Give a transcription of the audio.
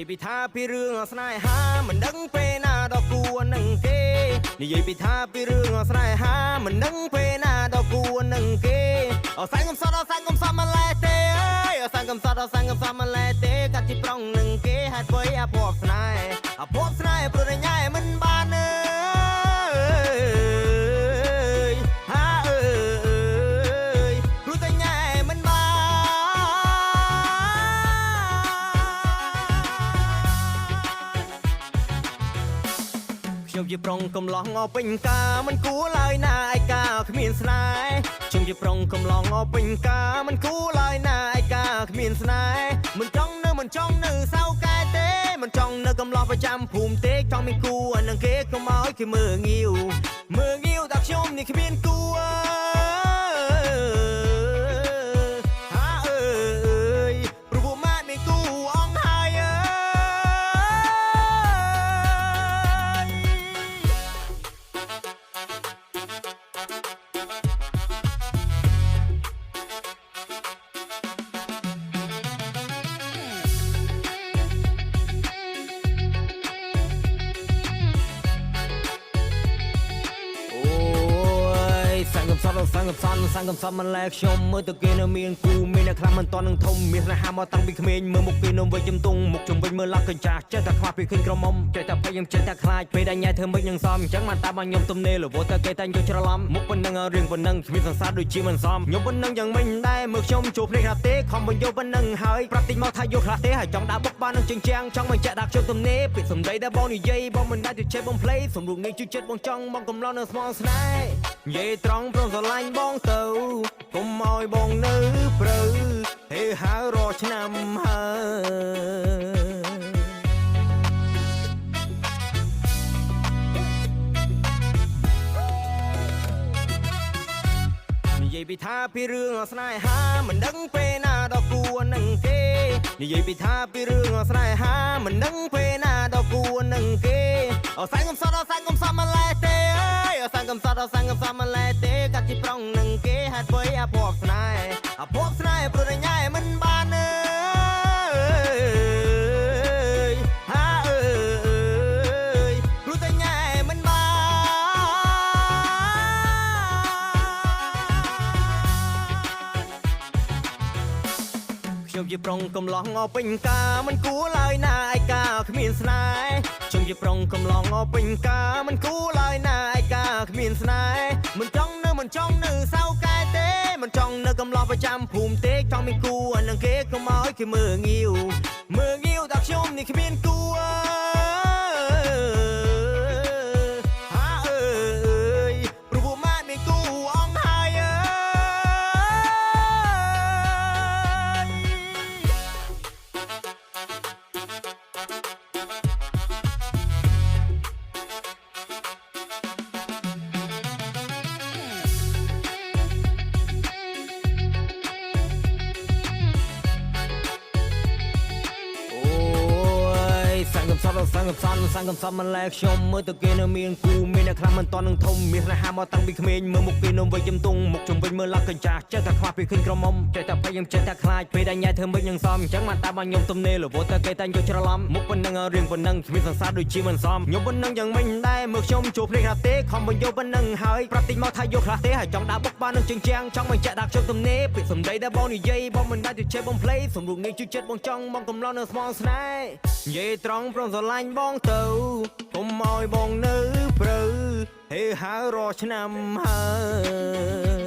យាយពីថាពីរឿងស្នេហាមិនដឹងពេលណាដល់គួរនឹងគេនិយាយពីថាពីរឿងស្នេហាមិនដឹងពេលណាដល់គួរនឹងគេអសាញ់កំសត់អសាញ់កំសត់មកឡែទេអើយអសាញ់កំសត់អសាញ់កំសត់មកឡែទេកាត់ទីប្រុងនឹងគេហេតុអ្វីអាភ័ព្វស្នេហ៍អាភ័ព្វស្នេហ៍ព្រោះញ៉ៃមិនបានអើយហាអើយព្រោះតែញ៉ៃមិនបានខ្ញុំជាប្រុងកំឡោះងពេញការមិនគួរឡើយណាឯកាគ្មានស្នេហ៍ខ្ញុំជាប្រុងកំឡោះងពេញការមិនគួរឡើយណាឯកាគ្មានស្នេហ៍មិនចង់នៅសៅកែទេមិនចង់នៅកំឡោះប្រចាំភូមិទេចង់មានគួរនឹងគេកុំឲ្យគេមើលងាវតែខ្ញុំនេះគ្មានគួរហាអើយព្រោះពួកម៉ាក់មានគូអងហើយអើសង្កំសត់មិនលែខ្ញុំមើលទៅគេនៅមានគូមានអ្នកខ្លះមិនតន់នឹងធំមានស្នេហាមកតាំងពីក្មេងមើលមុខគេនៅវិញជំទង់មុខជំវិញមើលឡាក់កញ្ចាស់ចេះតែខ្វះពីឃើញក្រមុំចេះតែភ័យខ្ញុំចេះតែខ្លាចពេលដែលញ៉ៃធ្វើមិននឹងសមអញ្ចឹងបានតាមខ្ញុំទំនេរលវតែគេតែងយកច្រឡំមុខប៉ុណ្ណឹងរឿងប៉ុណ្ណឹងគ្មានសង្សារដូចជាមិនសមខ្ញុំប៉ុណ្ណឹងយ៉ាងមិនដែរមើលខ្ញុំជួបភ្នែកខ្លះទេខំបញ្យល់ប៉ុណ្ណឹងហើយប្រាប់តិចមកថាយកខ្លះទេហើយចង់ដាក់បុកបាននឹងជញ្ជាំងចង់បញ្ជាក់ដាក់ខ្ញុំទំនេរពាក្យសម្ដីដែលបងនិយាយបងមិនដែរទៅចេះបងភ្លេសំរុកនេះជួយចិត្តបងចង់បងកំឡោះនៅស្មងស្នេហ៍និយាយត្រង់ព្រមស្រឡាញ់បងទៅកុំឲ្យបងនៅព្រៅហេហៅរកឆ្នាំហើយនិយាយពីថាពីរឿងស្នេហាមិនដឹងពេលណាដល់គួរនឹងគេនិយាយពីថាពីរឿងស្នេហាមិនដឹងពេលណាដល់គួរនឹងគេអសាញ់កំសត់មកឡែទេអើយអសាញ់កំសត់មកឡែទេកាត់ទីប្រុងនឹងគេហេតុអ្វីអាភ័ព្វស្នេហ៍ព្រោះញ៉ៃមិនបានអើយហាអើយព្រោះតែញ៉ៃមិនបានខ្ញុំជាប្រុងកំឡោះងពេញការមិនគួរឡើយណាឯកាគ្មានស្នេហ៍ខ្ញុំជាប្រុងកំឡោះងពេញការមិនគួរឡើយណាឯកាគ្មានស្នេហ៍មិនចង់នៅសៅកែទេមិនចង់នៅកំឡោះប្រចាំភូមិទេចង់មានគួរនឹងគេកុំឲ្យគេមើលងាវតែខ្ញុំនេះគ្មានគួរហាអើយព្រោះពួកម៉ាក់មានគូអងហើយអើសង្កំសត់មិនលែខ្ញុំមើលទៅគេនៅមានគូមានអ្នកខ្លះមិនតន់នឹងធំមានស្នេហាមកតាំងពីក្មេងមើលមុខគេនៅវិញជំទង់មុខជំវិញមើលឡាក់កញ្ចាស់ចេះតែខ្វះពីឃើញក្រមុំចេះតែភ័យខ្ញុំចេះតែខ្លាចពេលដែលញ៉ៃធ្វើមិននឹងសមអញ្ចឹងបានតាមខ្ញុំទំនេរលវតែគេតែងយកច្រឡំមុខប៉ុណ្ណឹងរឿងប៉ុណ្ណឹងគ្មានសង្សារដូចជាមិនសមខ្ញុំប៉ុណ្ណឹងយ៉ាងមិនដែរមើលខ្ញុំជួបភ្នែកខ្លះទេខំបញ្យល់ប៉ុណ្ណឹងហើយប្រាប់តិចមកថាយកខ្លះទេហើយចង់ដាក់បុកបាននឹងជញ្ជាំងចង់បញ្ជាក់ដាក់ខ្ញុំទំនេរពាក្យសម្ដីដែលបងនិយាយបងមិនដែរទៅចេះបងភ្លេសំរុកនេះជួយចិត្តបងចង់បងកំឡោះនៅស្មងស្នេហ៍និយាយត្រង់ព្រមស្រឡាញ់បងទៅកុំឲ្យបងនៅព្រៅហេហៅរកឆ្នាំហើយ